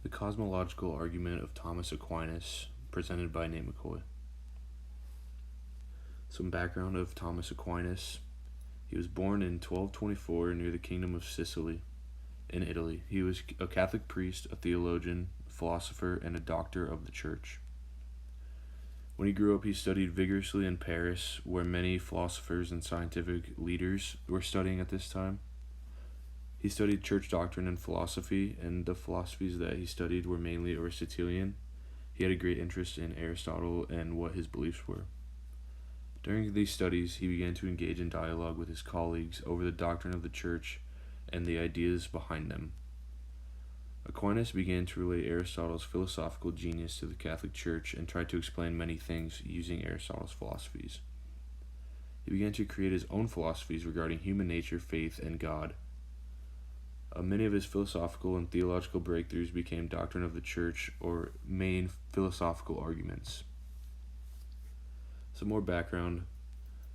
The Cosmological Argument of Thomas Aquinas, presented by Nate McCoy. Some background of Thomas Aquinas. He was born in 1224 near the Kingdom of Sicily in Italy. He was a Catholic priest, a theologian, philosopher, and a doctor of the Church. When he grew up, he studied vigorously in Paris, where many philosophers and scientific leaders were studying at this time. He studied church doctrine and philosophy, and the philosophies that he studied were mainly Aristotelian. He had a great interest in Aristotle and what his beliefs were. During these studies, he began to engage in dialogue with his colleagues over the doctrine of the Church and the ideas behind them. Aquinas began to relate Aristotle's philosophical genius to the Catholic Church and tried to explain many things using Aristotle's philosophies. He began to create his own philosophies regarding human nature, faith, and God. Many of his philosophical and theological breakthroughs became doctrine of the Church or main philosophical arguments. Some more background.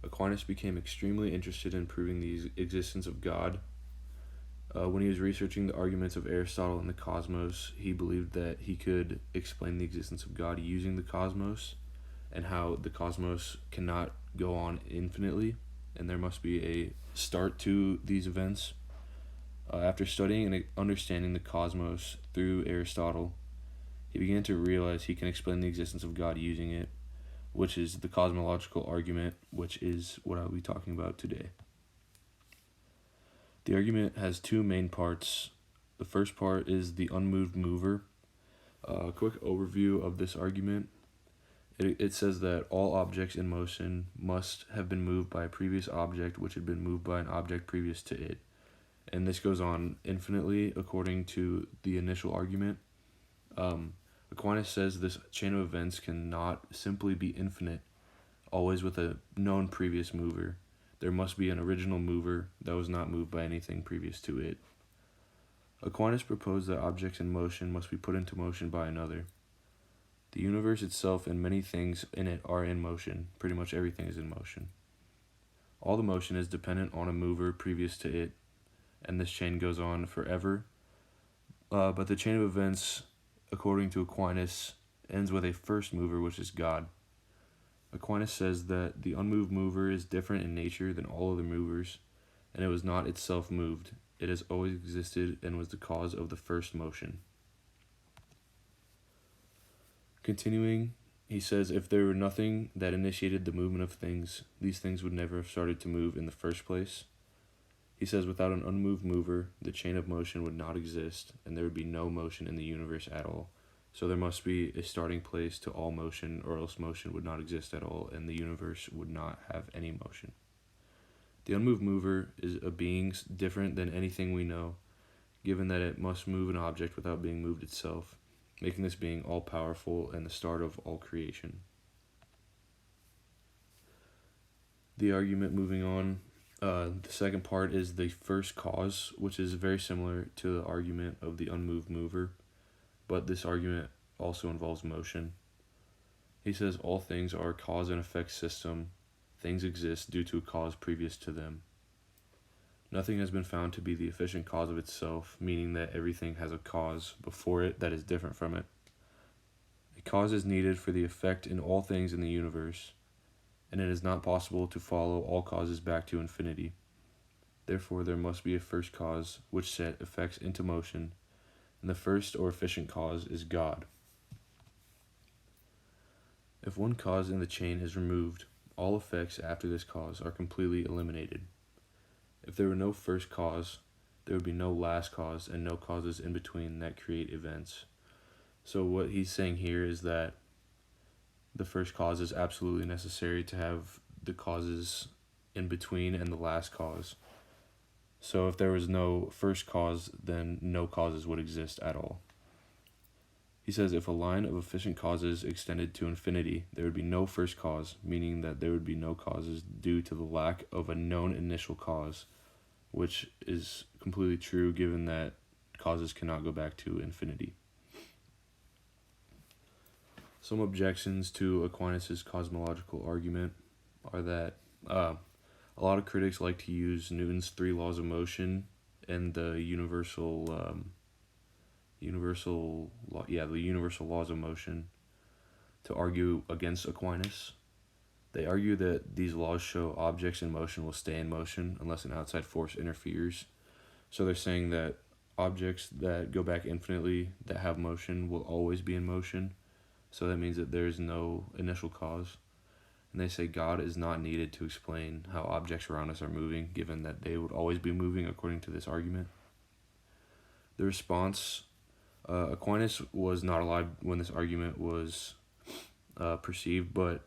Aquinas became extremely interested in proving the existence of God. When he was researching the arguments of Aristotle and the cosmos, he believed that he could explain the existence of God using the cosmos and how the cosmos cannot go on infinitely, and there must be a start to these events. After studying and understanding the cosmos through Aristotle, he began to realize he can explain the existence of God using it, which is the cosmological argument, which is what I'll be talking about today. The argument has two main parts. The first part is the unmoved mover. A quick overview of this argument. It says that all objects in motion must have been moved by a previous object which had been moved by an object previous to it. And this goes on infinitely according to the initial argument. Aquinas says this chain of events cannot simply be infinite, always with a known previous mover. There must be an original mover that was not moved by anything previous to it. Aquinas proposed that objects in motion must be put into motion by another. The universe itself and many things in it are in motion. Pretty much everything is in motion. All the motion is dependent on a mover previous to it, and this chain goes on forever. But the chain of events, according to Aquinas, ends with a first mover, which is God. Aquinas says that the unmoved mover is different in nature than all other movers, and it was not itself moved. It has always existed and was the cause of the first motion. Continuing, he says if there were nothing that initiated the movement of things, these things would never have started to move in the first place. He says without an unmoved mover, the chain of motion would not exist, and there would be no motion in the universe at all. So there must be a starting place to all motion, or else motion would not exist at all, and the universe would not have any motion. The unmoved mover is a being different than anything we know, given that it must move an object without being moved itself, making this being all-powerful and the start of all creation. The argument moving on. The second part is the first cause, which is very similar to the argument of the unmoved mover, but this argument also involves motion. He says all things are a cause and effect system. Things exist due to a cause previous to them. Nothing has been found to be the efficient cause of itself, meaning that everything has a cause before it that is different from it. A cause is needed for the effect in all things in the universe, and it is not possible to follow all causes back to infinity. Therefore, there must be a first cause which set effects into motion, and the first or efficient cause is God. If one cause in the chain is removed, all effects after this cause are completely eliminated. If there were no first cause, there would be no last cause and no causes in between that create events. So what he's saying here is that the first cause is absolutely necessary to have the causes in between and the last cause. So if there was no first cause, then no causes would exist at all. He says if a line of efficient causes extended to infinity, there would be no first cause, meaning that there would be no causes due to the lack of a known initial cause, which is completely true given that causes cannot go back to infinity. Some objections to Aquinas' cosmological argument are that a lot of critics like to use Newton's 3 laws of motion and the the universal laws of motion to argue against Aquinas. They argue that these laws show objects in motion will stay in motion unless an outside force interferes. So they're saying that objects that go back infinitely that have motion will always be in motion. So that means that there is no initial cause. And they say God is not needed to explain how objects around us are moving, given that they would always be moving according to this argument. The response, Aquinas was not alive when this argument was perceived, but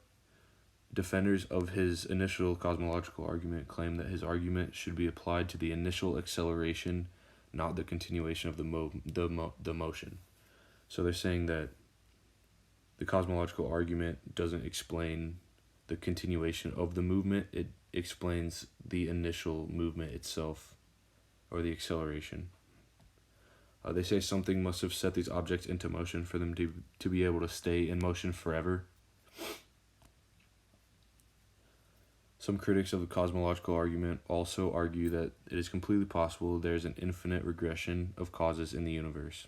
defenders of his initial cosmological argument claim that his argument should be applied to the initial acceleration, not the continuation of the motion. So they're saying that the cosmological argument doesn't explain the continuation of the movement, it explains the initial movement itself, or the acceleration. They say something must have set these objects into motion for them to be able to stay in motion forever. Some critics of the cosmological argument also argue that it is completely possible there is an infinite regression of causes in the universe.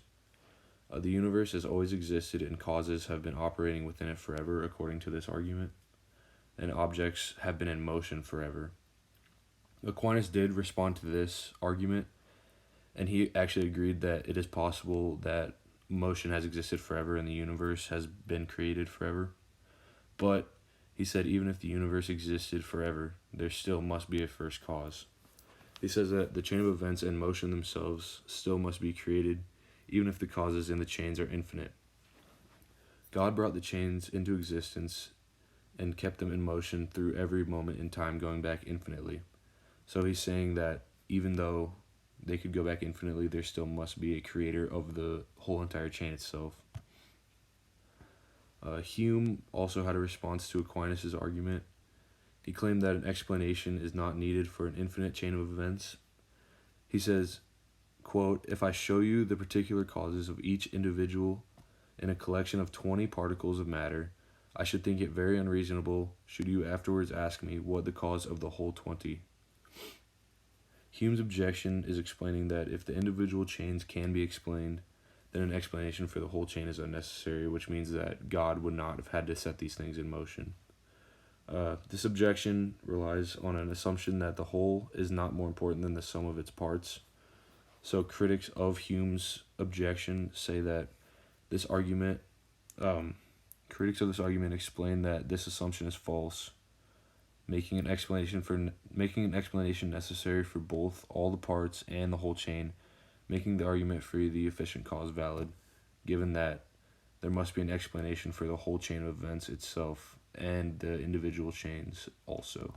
The universe has always existed and causes have been operating within it forever, according to this argument, and objects have been in motion forever. Aquinas did respond to this argument, and he actually agreed that it is possible that motion has existed forever and the universe has been created forever. But he said even if the universe existed forever, there still must be a first cause. He says that the chain of events and motion themselves still must be created, even if the causes in the chains are infinite. God brought the chains into existence and kept them in motion through every moment in time going back infinitely. So he's saying that even though they could go back infinitely, there still must be a creator of the whole entire chain itself. Hume also had a response to Aquinas' argument. He claimed that an explanation is not needed for an infinite chain of events. He says, quote, "If I show you the particular causes of each individual in a collection of 20 particles of matter, I should think it very unreasonable should you afterwards ask me what the cause of the whole 20. Hume's objection is explaining that if the individual chains can be explained, then an explanation for the whole chain is unnecessary, which means that God would not have had to set these things in motion. This objection relies on an assumption that the whole is not more important than the sum of its parts. So critics of Hume's objection say that this argument, critics of this argument explain that this assumption is false, making an explanation necessary for both all the parts and the whole chain, making the argument for the efficient cause valid, given that there must be an explanation for the whole chain of events itself and the individual chains also.